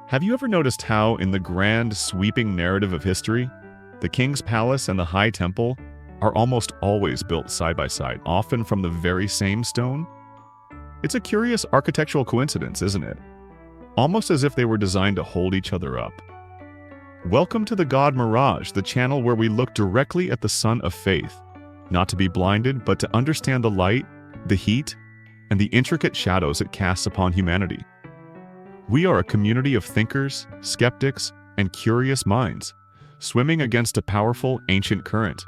Have you ever noticed how, in the grand, sweeping narrative of history, the king's palace and the high temple are almost always built side by side, often from the very same stone? It's a curious architectural coincidence, isn't it? Almost as if they were designed to hold each other up. Welcome to the God Mirage, the channel where we look directly at the sun of faith, not to be blinded, but to understand the light, the heat, and the intricate shadows it casts upon humanity. We are a community of thinkers, skeptics, and curious minds, swimming against a powerful, ancient current.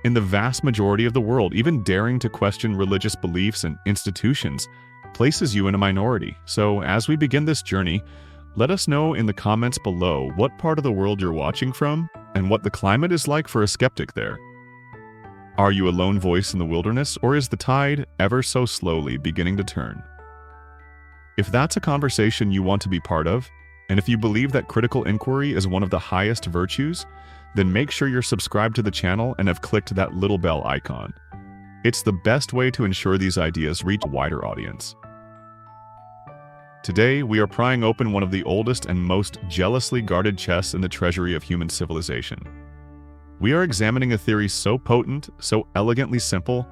In the vast majority of the world, even daring to question religious beliefs and institutions places you in a minority. So, as we begin this journey, let us know in the comments below what part of the world you're watching from and what the climate is like for a skeptic there. Are you a lone voice in the wilderness, or is the tide ever so slowly beginning to turn? If that's a conversation you want to be part of, and if you believe that critical inquiry is one of the highest virtues, then make sure you're subscribed to the channel and have clicked that little bell icon. It's the best way to ensure these ideas reach a wider audience. Today, we are prying open one of the oldest and most jealously guarded chests in the treasury of human civilization. We are examining a theory so potent, so elegantly simple,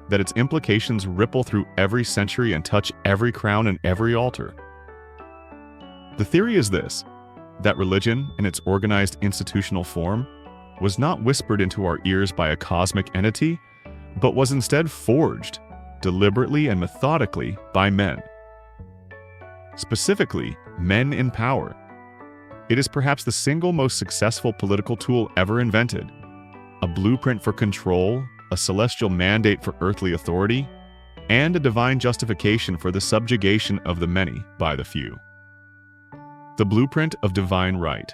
that its implications ripple through every century and touch every crown and every altar. The theory is this: that religion, in its organized institutional form, was not whispered into our ears by a cosmic entity, but was instead forged, deliberately and methodically, by men. Specifically, men in power. It is perhaps the single most successful political tool ever invented, a blueprint for control, a celestial mandate for earthly authority, and a divine justification for the subjugation of the many by the few. The blueprint of divine right.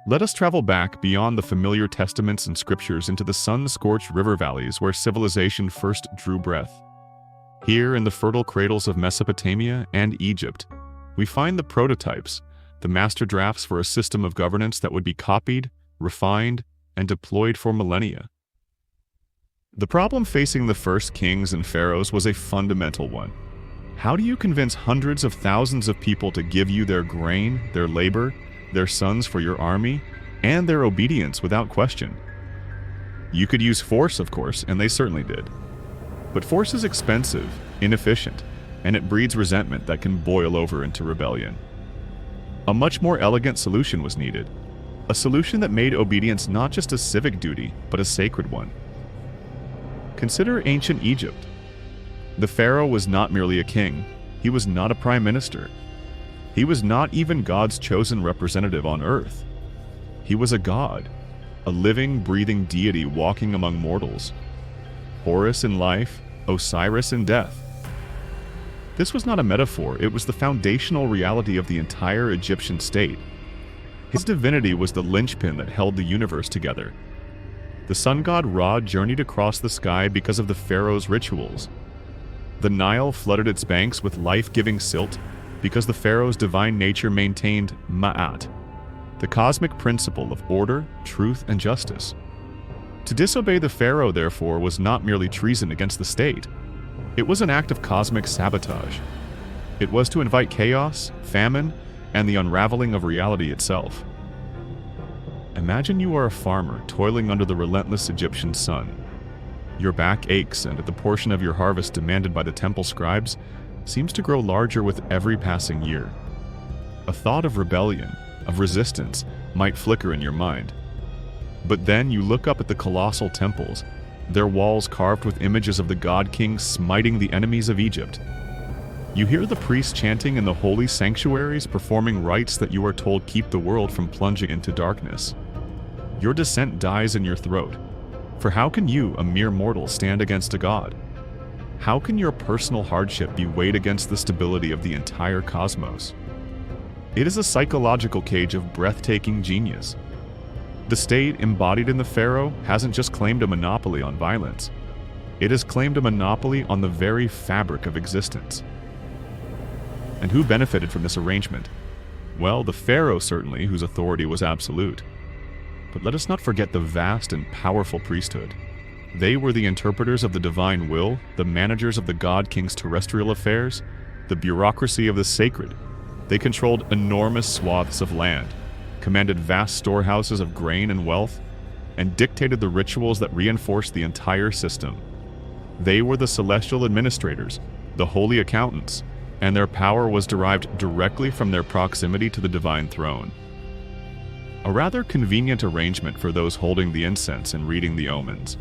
Let us travel back beyond the familiar testaments and scriptures into the sun-scorched river valleys where civilization first drew breath. Here in the fertile cradles of Mesopotamia and Egypt, we find the prototypes, the master drafts for a system of governance that would be copied, refined, and deployed for millennia. The problem facing the first kings and pharaohs was a fundamental one. How do you convince hundreds of thousands of people to give you their grain, their labor, their sons for your army, and their obedience without question? You could use force, of course, and they certainly did. But force is expensive, inefficient, and it breeds resentment that can boil over into rebellion. A much more elegant solution was needed. A solution that made obedience not just a civic duty, but a sacred one. Consider ancient Egypt. The pharaoh was not merely a king. He was not a prime minister. He was not even God's chosen representative on earth. He was a god, a living, breathing deity walking among mortals. Horus in life, Osiris in death. This was not a metaphor, it was the foundational reality of the entire Egyptian state. His divinity was the linchpin that held the universe together. The sun god Ra journeyed across the sky because of the pharaoh's rituals. The Nile flooded its banks with life-giving silt because the pharaoh's divine nature maintained Ma'at, the cosmic principle of order, truth, and justice. To disobey the pharaoh, therefore, was not merely treason against the state. It was an act of cosmic sabotage. It was to invite chaos, famine, and the unraveling of reality itself. Imagine you are a farmer toiling under the relentless Egyptian sun. Your back aches, and the portion of your harvest demanded by the temple scribes seems to grow larger with every passing year. A thought of rebellion, of resistance, might flicker in your mind. But then you look up at the colossal temples, their walls carved with images of the god-king smiting the enemies of Egypt. You hear the priests chanting in the holy sanctuaries, performing rites that you are told keep the world from plunging into darkness. Your dissent dies in your throat. For how can you, a mere mortal, stand against a god? How can your personal hardship be weighed against the stability of the entire cosmos? It is a psychological cage of breathtaking genius. The state, embodied in the pharaoh, hasn't just claimed a monopoly on violence. It has claimed a monopoly on the very fabric of existence. And who benefited from this arrangement? Well, the pharaoh certainly, whose authority was absolute. But let us not forget the vast and powerful priesthood. They were the interpreters of the divine will, the managers of the god-king's terrestrial affairs, the bureaucracy of the sacred. They controlled enormous swaths of land, commanded vast storehouses of grain and wealth, and dictated the rituals that reinforced the entire system. They were the celestial administrators, the holy accountants, and their power was derived directly from their proximity to the divine throne. A rather convenient arrangement for those holding the incense and reading the omens.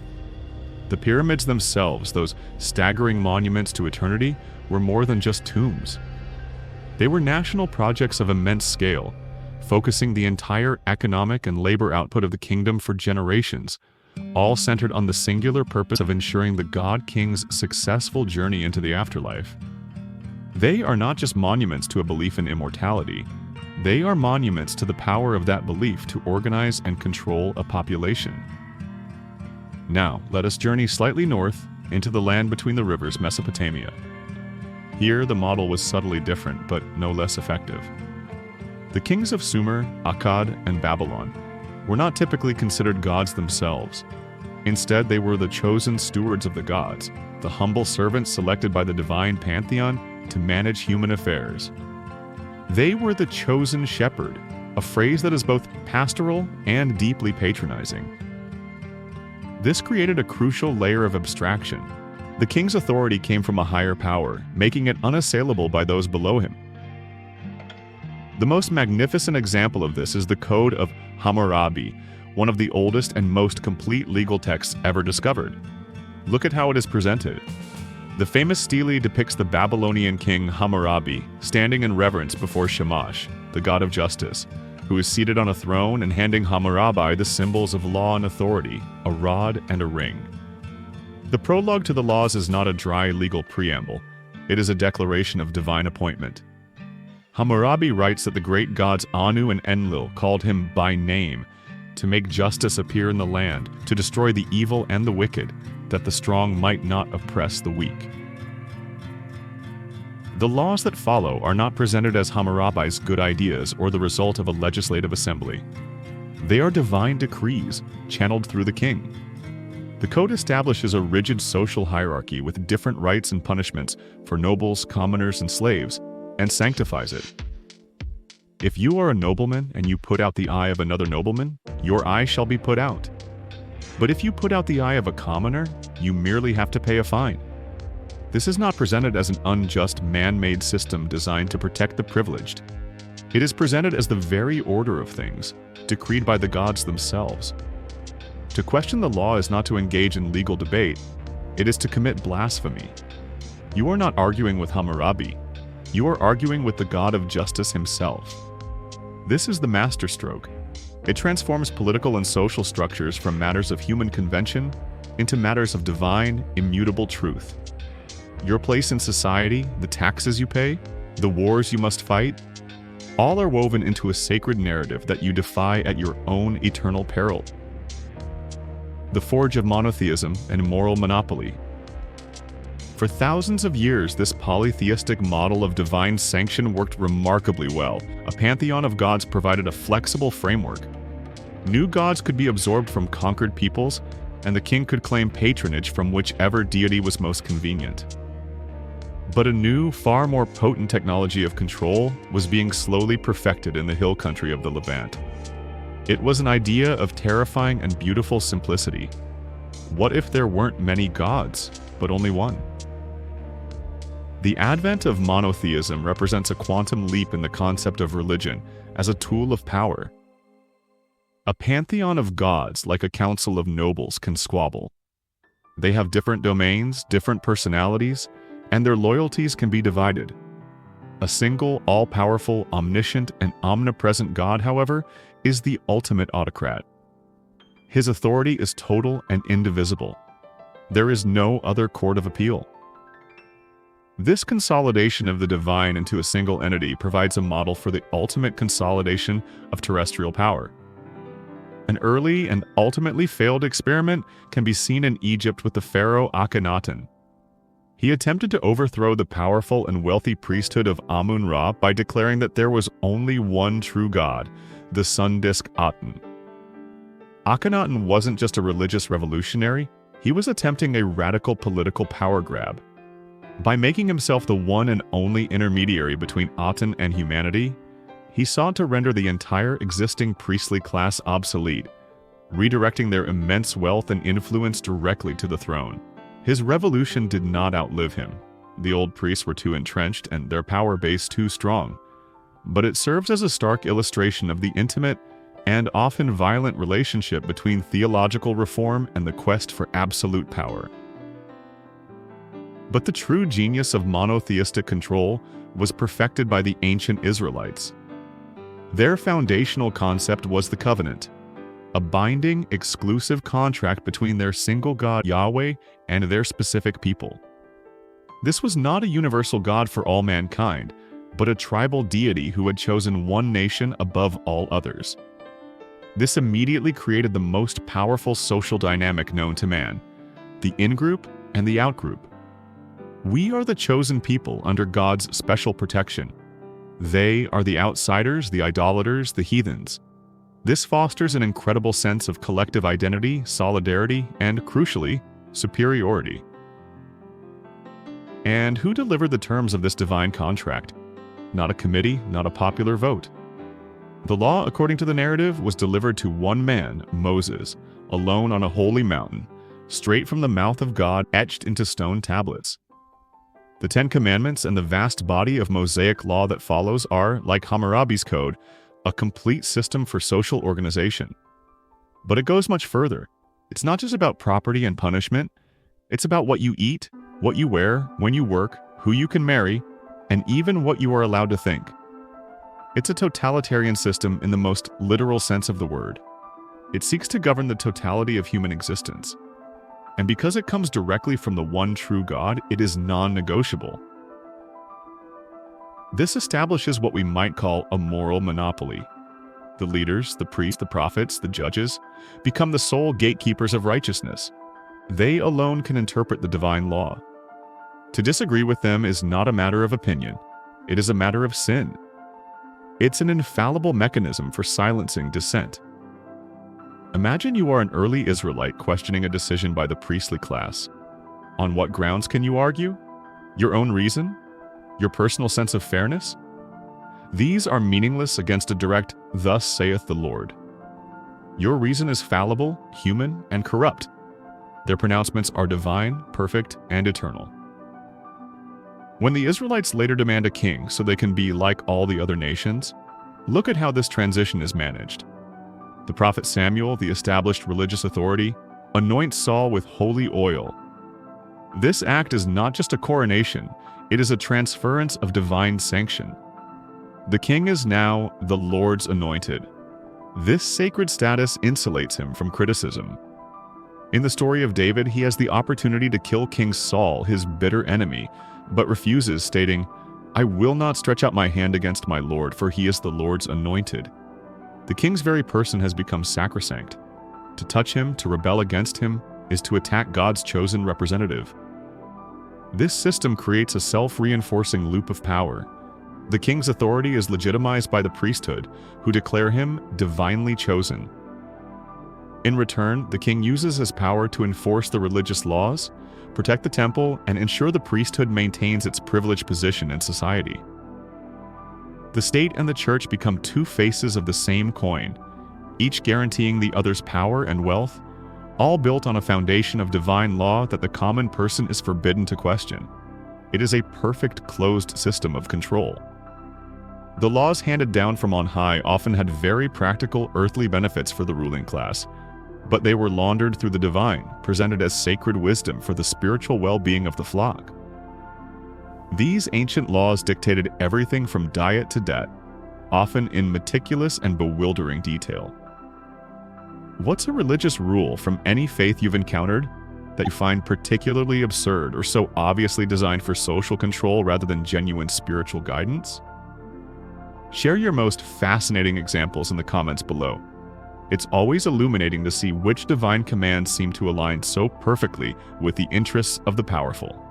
The pyramids themselves, those staggering monuments to eternity, were more than just tombs. They were national projects of immense scale, focusing the entire economic and labor output of the kingdom for generations, all centered on the singular purpose of ensuring the God King's successful journey into the afterlife. They are not just monuments to a belief in immortality. They are monuments to the power of that belief to organize and control a population. Now, let us journey slightly north into the land between the rivers, Mesopotamia. Here, the model was subtly different, but no less effective. The kings of Sumer, Akkad, and Babylon were not typically considered gods themselves. Instead, they were the chosen stewards of the gods, the humble servants selected by the divine pantheon to manage human affairs. They were the chosen shepherd, a phrase that is both pastoral and deeply patronizing. This created a crucial layer of abstraction. The king's authority came from a higher power, making it unassailable by those below him. The most magnificent example of this is the Code of Hammurabi, one of the oldest and most complete legal texts ever discovered. Look at how it is presented. The famous stele depicts the Babylonian king Hammurabi standing in reverence before Shamash, the god of justice, who is seated on a throne and handing Hammurabi the symbols of law and authority, a rod and a ring. The prologue to the laws is not a dry legal preamble. It is a declaration of divine appointment. Hammurabi writes that the great gods Anu and Enlil called him by name to make justice appear in the land, to destroy the evil and the wicked, that the strong might not oppress the weak. The laws that follow are not presented as Hammurabi's good ideas or the result of a legislative assembly. They are divine decrees, channeled through the king. The code establishes a rigid social hierarchy with different rights and punishments for nobles, commoners, and slaves, and sanctifies it. If you are a nobleman and you put out the eye of another nobleman, your eye shall be put out. But if you put out the eye of a commoner, you merely have to pay a fine. This is not presented as an unjust man-made system designed to protect the privileged. It is presented as the very order of things, decreed by the gods themselves. To question the law is not to engage in legal debate, it is to commit blasphemy. You are not arguing with Hammurabi, you are arguing with the God of justice himself. This is the masterstroke. It transforms political and social structures from matters of human convention into matters of divine, immutable truth. Your place in society, the taxes you pay, the wars you must fight, all are woven into a sacred narrative that you defy at your own eternal peril. The forge of monotheism and moral monopoly. For thousands of years, this polytheistic model of divine sanction worked remarkably well. A pantheon of gods provided a flexible framework. New gods could be absorbed from conquered peoples, and the king could claim patronage from whichever deity was most convenient. But a new, far more potent technology of control was being slowly perfected in the hill country of the Levant. It was an idea of terrifying and beautiful simplicity. What if there weren't many gods, but only one? The advent of monotheism represents a quantum leap in the concept of religion as a tool of power. A pantheon of gods, like a council of nobles, can squabble. They have different domains, different personalities, and their loyalties can be divided. A single, all-powerful, omniscient, and omnipresent God, however, is the ultimate autocrat. His authority is total and indivisible. There is no other court of appeal. This consolidation of the divine into a single entity provides a model for the ultimate consolidation of terrestrial power. An early and ultimately failed experiment can be seen in Egypt with the pharaoh Akhenaten. He attempted to overthrow the powerful and wealthy priesthood of Amun-Ra by declaring that there was only one true god, the sun disk Aten. Akhenaten wasn't just a religious revolutionary, he was attempting a radical political power grab. By making himself the one and only intermediary between Aten and humanity, he sought to render the entire existing priestly class obsolete, redirecting their immense wealth and influence directly to the throne. His revolution did not outlive him. The old priests were too entrenched and their power base too strong, but it serves as a stark illustration of the intimate and often violent relationship between theological reform and the quest for absolute power. But the true genius of monotheistic control was perfected by the ancient Israelites. Their foundational concept was the covenant, a binding, exclusive contract between their single God Yahweh and their specific people. This was not a universal God for all mankind, but a tribal deity who had chosen one nation above all others. This immediately created the most powerful social dynamic known to man, the in-group and the out-group. We are the chosen people under God's special protection. They are the outsiders, the idolaters, the heathens. This fosters an incredible sense of collective identity, solidarity, and, crucially, superiority. And who delivered the terms of this divine contract? Not a committee, not a popular vote. The law, according to the narrative, was delivered to one man, Moses, alone on a holy mountain, straight from the mouth of God, etched into stone tablets. The Ten Commandments and the vast body of Mosaic law that follows are, like Hammurabi's code, a complete system for social organization. But it goes much further. It's not just about property and punishment. It's about what you eat, what you wear, when you work, who you can marry, and even what you are allowed to think. It's a totalitarian system in the most literal sense of the word. It seeks to govern the totality of human existence. And because it comes directly from the one true God, it is non-negotiable. This establishes what we might call a moral monopoly. The leaders, the priests, the prophets, the judges, become the sole gatekeepers of righteousness. They alone can interpret the divine law. To disagree with them is not a matter of opinion. It is a matter of sin. It's an infallible mechanism for silencing dissent. Imagine you are an early Israelite questioning a decision by the priestly class. On what grounds can you argue? Your own reason? Your personal sense of fairness? These are meaningless against a direct, "Thus saith the Lord." Your reason is fallible, human, and corrupt. Their pronouncements are divine, perfect, and eternal. When the Israelites later demand a king so they can be like all the other nations, look at how this transition is managed. The prophet Samuel, the established religious authority, anoints Saul with holy oil. This act is not just a coronation, it is a transference of divine sanction. The king is now the Lord's anointed. This sacred status insulates him from criticism. In the story of David, he has the opportunity to kill King Saul, his bitter enemy, but refuses, stating, "I will not stretch out my hand against my Lord, for he is the Lord's anointed." The king's very person has become sacrosanct. To touch him, to rebel against him, is to attack God's chosen representative. This system creates a self-reinforcing loop of power. The king's authority is legitimized by the priesthood, who declare him divinely chosen. In return, the king uses his power to enforce the religious laws, protect the temple, and ensure the priesthood maintains its privileged position in society. The state and the church become two faces of the same coin, each guaranteeing the other's power and wealth, all built on a foundation of divine law that the common person is forbidden to question. It is a perfect closed system of control. The laws handed down from on high often had very practical earthly benefits for the ruling class, but they were laundered through the divine, presented as sacred wisdom for the spiritual well-being of the flock. These ancient laws dictated everything from diet to debt, often in meticulous and bewildering detail. What's a religious rule from any faith you've encountered that you find particularly absurd or so obviously designed for social control rather than genuine spiritual guidance? Share your most fascinating examples in the comments below. It's always illuminating to see which divine commands seem to align so perfectly with the interests of the powerful.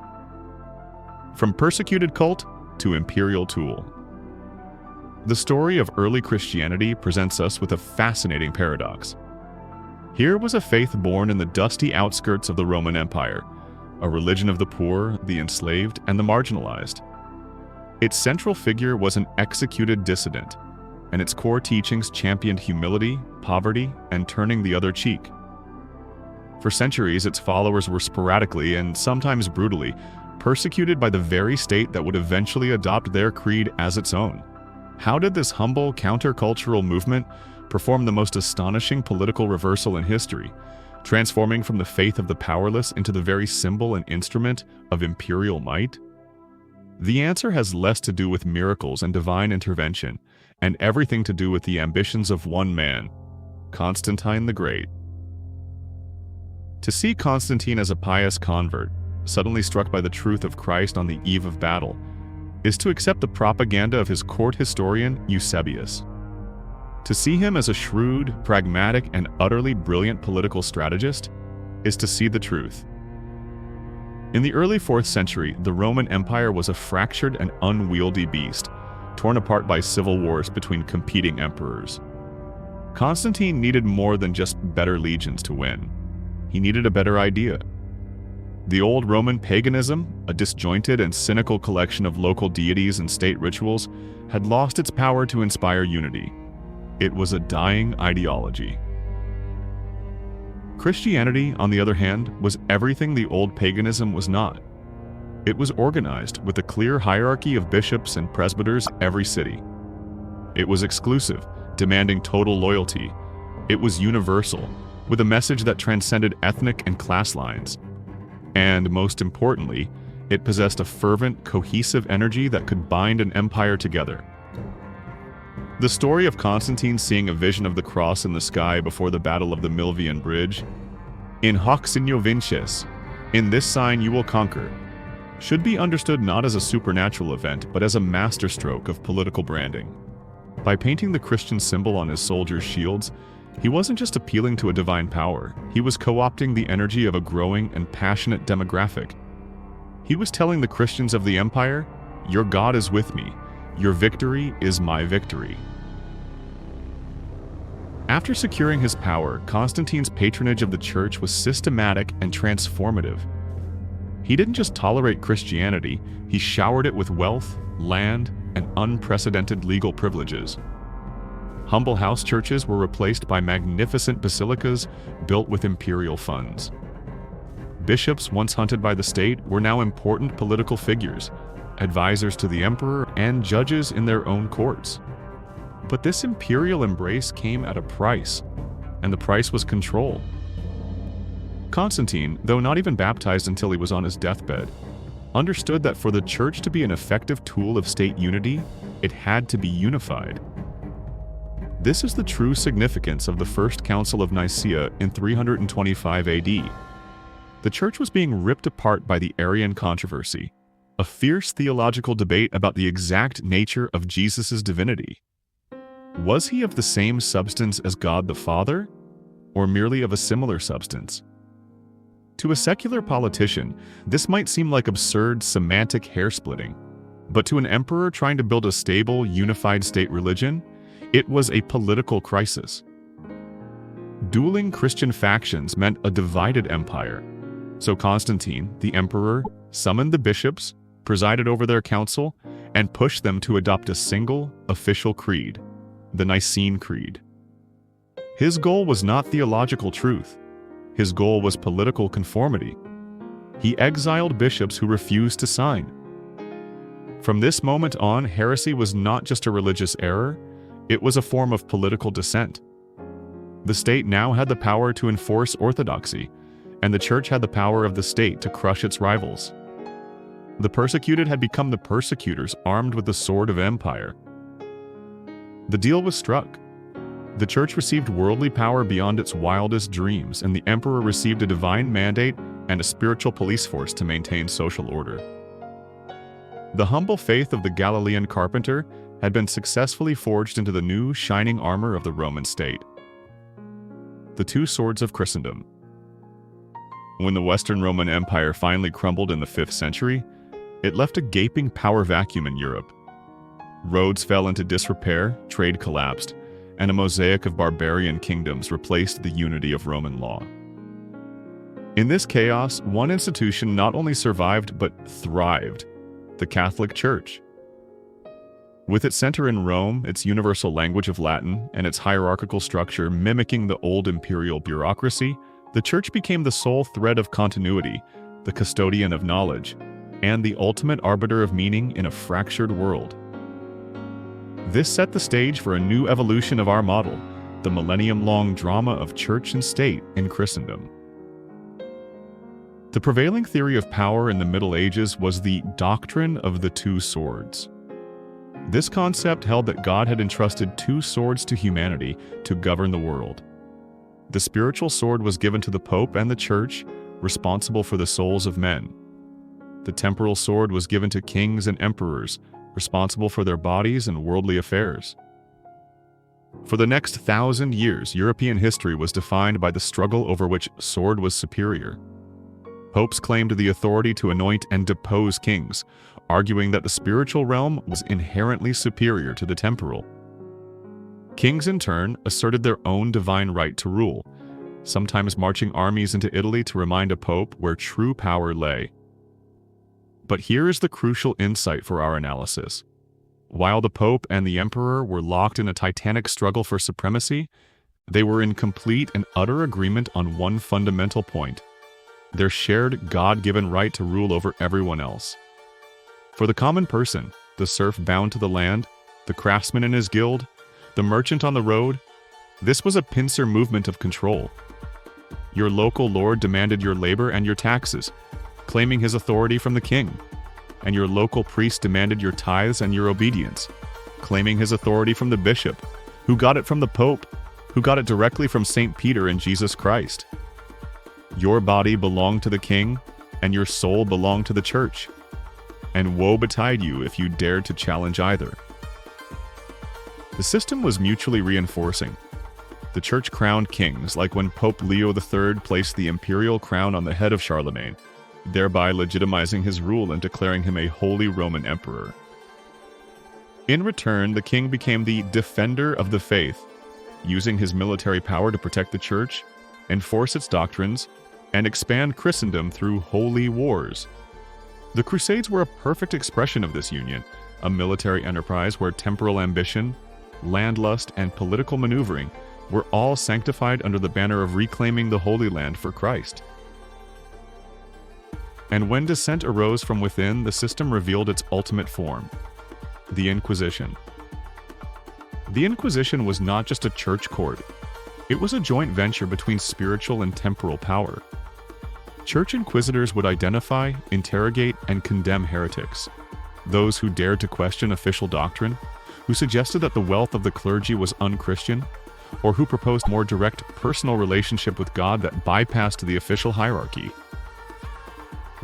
From persecuted cult to imperial tool. The story of early Christianity presents us with a fascinating paradox. Here was a faith born in the dusty outskirts of the Roman Empire, a religion of the poor, the enslaved, and the marginalized. Its central figure was an executed dissident, and its core teachings championed humility, poverty, and turning the other cheek. For centuries, its followers were sporadically, and sometimes brutally, persecuted by the very state that would eventually adopt their creed as its own. How did this humble countercultural movement perform the most astonishing political reversal in history, transforming from the faith of the powerless into the very symbol and instrument of imperial might? The answer has less to do with miracles and divine intervention, and everything to do with the ambitions of one man, Constantine the Great. To see Constantine as a pious convert, suddenly struck by the truth of Christ on the eve of battle, is to accept the propaganda of his court historian Eusebius. To see him as a shrewd, pragmatic, and utterly brilliant political strategist is to see the truth. In the early 4th century, the Roman Empire was a fractured and unwieldy beast, torn apart by civil wars between competing emperors. Constantine needed more than just better legions to win. He needed a better idea. The old Roman paganism, a disjointed and cynical collection of local deities and state rituals, had lost its power to inspire unity. It was a dying ideology. Christianity, on the other hand, was everything the old paganism was not. It was organized with a clear hierarchy of bishops and presbyters every city. It was exclusive, demanding total loyalty. It was universal, with a message that transcended ethnic and class lines. And most importantly, it possessed a fervent, cohesive energy that could bind an empire together. The story of Constantine seeing a vision of the cross in the sky before the Battle of the Milvian Bridge, "In hoc signo vinces," "In this sign you will conquer," should be understood not as a supernatural event, but as a masterstroke of political branding. By painting the Christian symbol on his soldiers' shields, he wasn't just appealing to a divine power, he was co-opting the energy of a growing and passionate demographic. He was telling the Christians of the empire, "Your God is with me. Your victory is my victory." After securing his power, Constantine's patronage of the church was systematic and transformative. He didn't just tolerate Christianity, he showered it with wealth, land, and unprecedented legal privileges. Humble house churches were replaced by magnificent basilicas built with imperial funds. Bishops, once hunted by the state, were now important political figures, advisors to the emperor, and judges in their own courts. But this imperial embrace came at a price, and the price was control. Constantine, though not even baptized until he was on his deathbed, understood that for the church to be an effective tool of state unity, it had to be unified. This is the true significance of the First Council of Nicaea in 325 AD. The church was being ripped apart by the Arian controversy, a fierce theological debate about the exact nature of Jesus' divinity. Was he of the same substance as God the Father, or merely of a similar substance? To a secular politician, this might seem like absurd semantic hair-splitting, but to an emperor trying to build a stable, unified state religion, it was a political crisis. Dueling Christian factions meant a divided empire, so Constantine, the emperor, summoned the bishops, presided over their council, and pushed them to adopt a single, official creed, the Nicene Creed. His goal was not theological truth. His goal was political conformity. He exiled bishops who refused to sign. From this moment on, heresy was not just a religious error, it was a form of political dissent. The state now had the power to enforce orthodoxy, and the church had the power of the state to crush its rivals. The persecuted had become the persecutors armed with the sword of empire. The deal was struck. The church received worldly power beyond its wildest dreams, and the emperor received a divine mandate and a spiritual police force to maintain social order. The humble faith of the Galilean carpenter had been successfully forged into the new, shining armor of the Roman state. The Two Swords of Christendom. When the Western Roman Empire finally crumbled in the 5th century, it left a gaping power vacuum in Europe. Roads fell into disrepair, trade collapsed, and a mosaic of barbarian kingdoms replaced the unity of Roman law. In this chaos, one institution not only survived but thrived: the Catholic Church. With its center in Rome, its universal language of Latin, and its hierarchical structure mimicking the old imperial bureaucracy, the Church became the sole thread of continuity, the custodian of knowledge, and the ultimate arbiter of meaning in a fractured world. This set the stage for a new evolution of our model, the millennium-long drama of church and state in Christendom. The prevailing theory of power in the Middle Ages was the doctrine of the two swords. This concept held that God had entrusted two swords to humanity to govern the world. The spiritual sword was given to the Pope and the Church, responsible for the souls of men. The temporal sword was given to kings and emperors, responsible for their bodies and worldly affairs. For the next 1,000 years, European history was defined by the struggle over which sword was superior. Popes claimed the authority to anoint and depose kings, arguing that the spiritual realm was inherently superior to the temporal. Kings, in turn, asserted their own divine right to rule, sometimes marching armies into Italy to remind a pope where true power lay. But here is the crucial insight for our analysis. While the Pope and the Emperor were locked in a titanic struggle for supremacy, they were in complete and utter agreement on one fundamental point: their shared God-given right to rule over everyone else. For the common person, the serf bound to the land, the craftsman in his guild, the merchant on the road, this was a pincer movement of control. Your local lord demanded your labor and your taxes, claiming his authority from the king, and your local priest demanded your tithes and your obedience, claiming his authority from the bishop, who got it from the Pope, who got it directly from St. Peter and Jesus Christ. Your body belonged to the king, and your soul belonged to the church. And woe betide you if you dared to challenge either. The system was mutually reinforcing. The church crowned kings, like when Pope Leo III placed the imperial crown on the head of Charlemagne, thereby legitimizing his rule and declaring him a Holy Roman Emperor. In return, the king became the defender of the faith, using his military power to protect the church, enforce its doctrines, and expand Christendom through holy wars. The Crusades were a perfect expression of this union, a military enterprise where temporal ambition, landlust, and political maneuvering were all sanctified under the banner of reclaiming the Holy Land for Christ. And when dissent arose from within, the system revealed its ultimate form: the Inquisition. The Inquisition was not just a church court. It was a joint venture between spiritual and temporal power. Church inquisitors would identify, interrogate, and condemn heretics, those who dared to question official doctrine, who suggested that the wealth of the clergy was unchristian, or who proposed more direct personal relationship with God that bypassed the official hierarchy.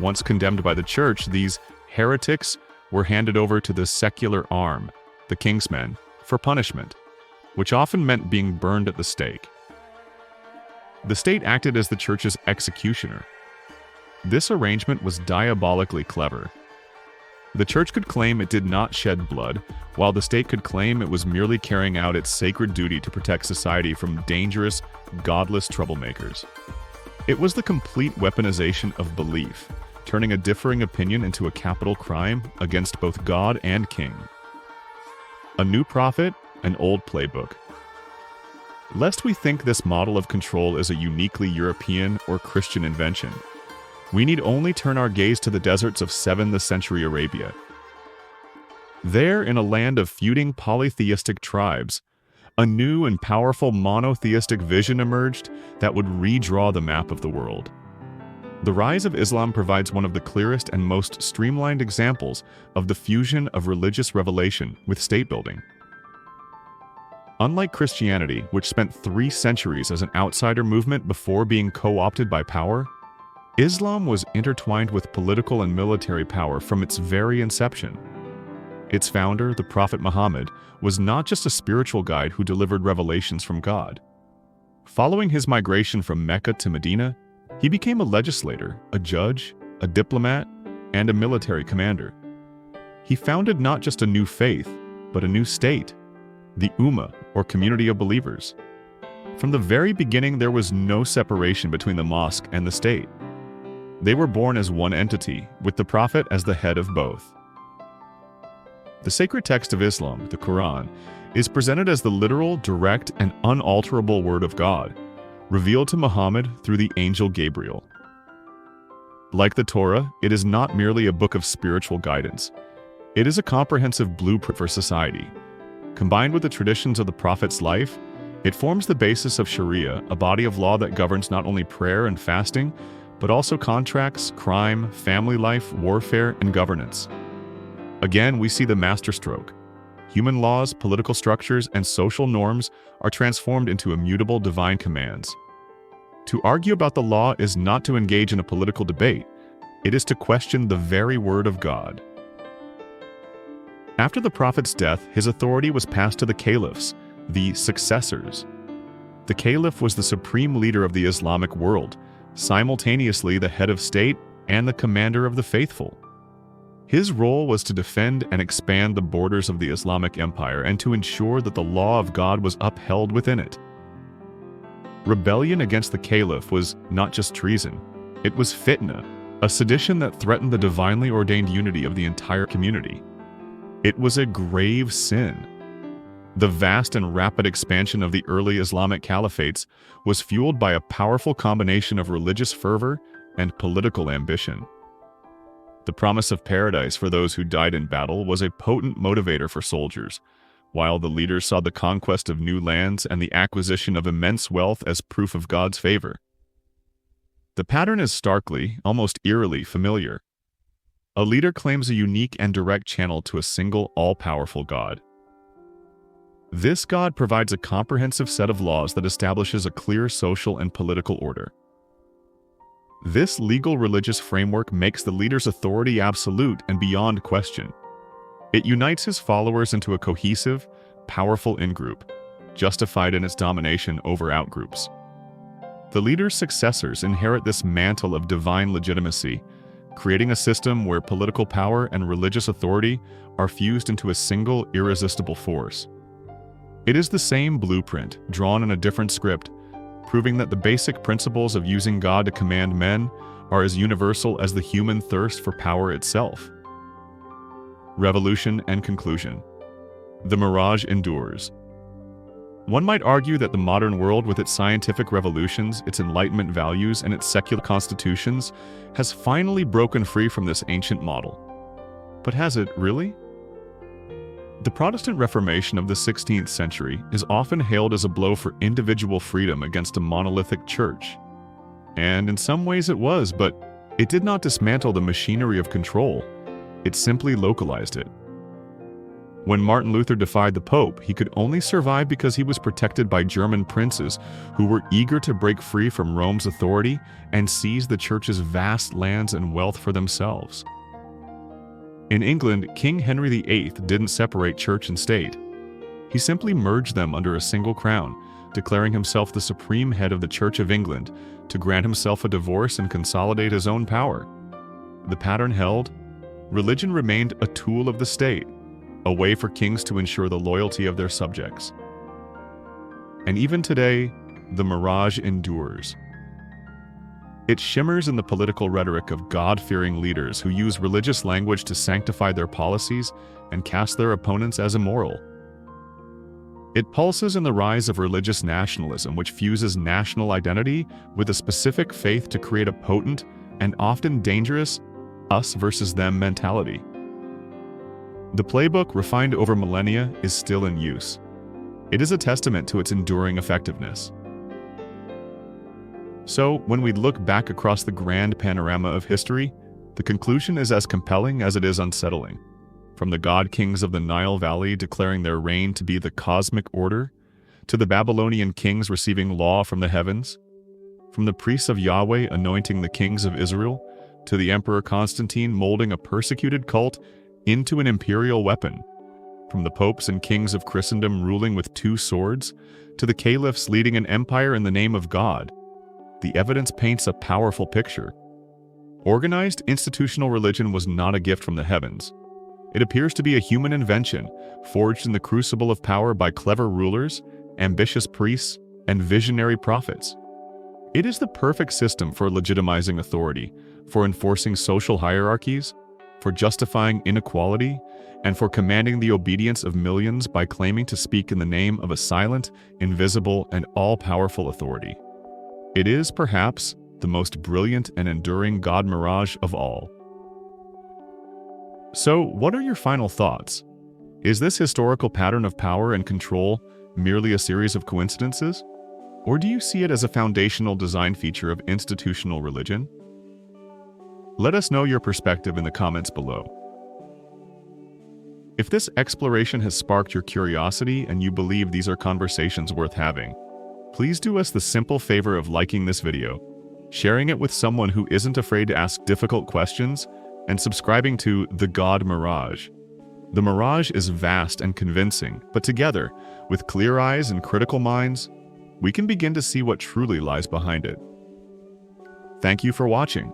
Once condemned by the church, these heretics were handed over to the secular arm, the king's men, for punishment, which often meant being burned at the stake. The state acted as the church's executioner. This arrangement was diabolically clever. The church could claim it did not shed blood, while the state could claim it was merely carrying out its sacred duty to protect society from dangerous, godless troublemakers. It was the complete weaponization of belief, turning a differing opinion into a capital crime against both God and king. A new prophet, an old playbook. Lest we think this model of control is a uniquely European or Christian invention, we need only turn our gaze to the deserts of 7th century Arabia. There, in a land of feuding polytheistic tribes, a new and powerful monotheistic vision emerged that would redraw the map of the world. The rise of Islam provides one of the clearest and most streamlined examples of the fusion of religious revelation with state building. Unlike Christianity, which spent 3 centuries as an outsider movement before being co-opted by power, Islam was intertwined with political and military power from its very inception. Its founder, the Prophet Muhammad, was not just a spiritual guide who delivered revelations from God. Following his migration from Mecca to Medina, he became a legislator, a judge, a diplomat, and a military commander. He founded not just a new faith, but a new state, the Ummah, or community of believers. From the very beginning, there was no separation between the mosque and the state. They were born as one entity, with the prophet as the head of both. The sacred text of Islam, the Quran, is presented as the literal, direct, and unalterable word of God, revealed to Muhammad through the angel Gabriel. Like the Torah, it is not merely a book of spiritual guidance. It is a comprehensive blueprint for society. Combined with the traditions of the prophet's life, it forms the basis of Sharia, a body of law that governs not only prayer and fasting, but also contracts, crime, family life, warfare, and governance. Again, we see the masterstroke. Human laws, political structures, and social norms are transformed into immutable divine commands. To argue about the law is not to engage in a political debate. It is to question the very word of God. After the prophet's death, his authority was passed to the caliphs, the successors. The caliph was the supreme leader of the Islamic world, simultaneously the head of state and the commander of the faithful. His role was to defend and expand the borders of the Islamic Empire and to ensure that the law of God was upheld within it. Rebellion against the caliph was not just treason, it was fitna, a sedition that threatened the divinely ordained unity of the entire community. It was a grave sin. The vast and rapid expansion of the early Islamic caliphates was fueled by a powerful combination of religious fervor and political ambition. The promise of paradise for those who died in battle was a potent motivator for soldiers, while the leaders saw the conquest of new lands and the acquisition of immense wealth as proof of God's favor. The pattern is starkly, almost eerily familiar. A leader claims a unique and direct channel to a single, all-powerful God. This God provides a comprehensive set of laws that establishes a clear social and political order. This legal religious framework makes the leader's authority absolute and beyond question. It unites his followers into a cohesive, powerful in-group, justified in its domination over out-groups. The leader's successors inherit this mantle of divine legitimacy, creating a system where political power and religious authority are fused into a single, irresistible force. It is the same blueprint, drawn in a different script, proving that the basic principles of using God to command men are as universal as the human thirst for power itself. Revolution and conclusion. The Mirage endures. One might argue that the modern world, with its scientific revolutions, its Enlightenment values, and its secular constitutions, has finally broken free from this ancient model. But has it really? The Protestant Reformation of the 16th century is often hailed as a blow for individual freedom against a monolithic church. And in some ways it was, but it did not dismantle the machinery of control. It simply localized it. When Martin Luther defied the Pope, he could only survive because he was protected by German princes who were eager to break free from Rome's authority and seize the Church's vast lands and wealth for themselves. In England, King Henry VIII didn't separate church and state. He simply merged them under a single crown, declaring himself the supreme head of the Church of England to grant himself a divorce and consolidate his own power. The pattern held. Religion remained a tool of the state, a way for kings to ensure the loyalty of their subjects. And even today, the Mirage endures. It shimmers in the political rhetoric of God-fearing leaders who use religious language to sanctify their policies and cast their opponents as immoral. It pulses in the rise of religious nationalism, which fuses national identity with a specific faith to create a potent and often dangerous us versus them mentality. The playbook, refined over millennia, is still in use. It is a testament to its enduring effectiveness. So, when we look back across the grand panorama of history, the conclusion is as compelling as it is unsettling. From the god-kings of the Nile Valley declaring their reign to be the cosmic order, to the Babylonian kings receiving law from the heavens, from the priests of Yahweh anointing the kings of Israel, to the Emperor Constantine molding a persecuted cult into an imperial weapon, from the popes and kings of Christendom ruling with two swords, to the caliphs leading an empire in the name of God, the evidence paints a powerful picture. Organized institutional religion was not a gift from the heavens. It appears to be a human invention, forged in the crucible of power by clever rulers, ambitious priests, and visionary prophets. It is the perfect system for legitimizing authority, for enforcing social hierarchies, for justifying inequality, and for commanding the obedience of millions by claiming to speak in the name of a silent, invisible, and all-powerful authority. It is, perhaps, the most brilliant and enduring God Mirage of all. So, what are your final thoughts? Is this historical pattern of power and control merely a series of coincidences? Or do you see it as a foundational design feature of institutional religion? Let us know your perspective in the comments below. If this exploration has sparked your curiosity and you believe these are conversations worth having, please do us the simple favor of liking this video, sharing it with someone who isn't afraid to ask difficult questions, and subscribing to The God Mirage. The Mirage is vast and convincing, but together, with clear eyes and critical minds, we can begin to see what truly lies behind it. Thank you for watching.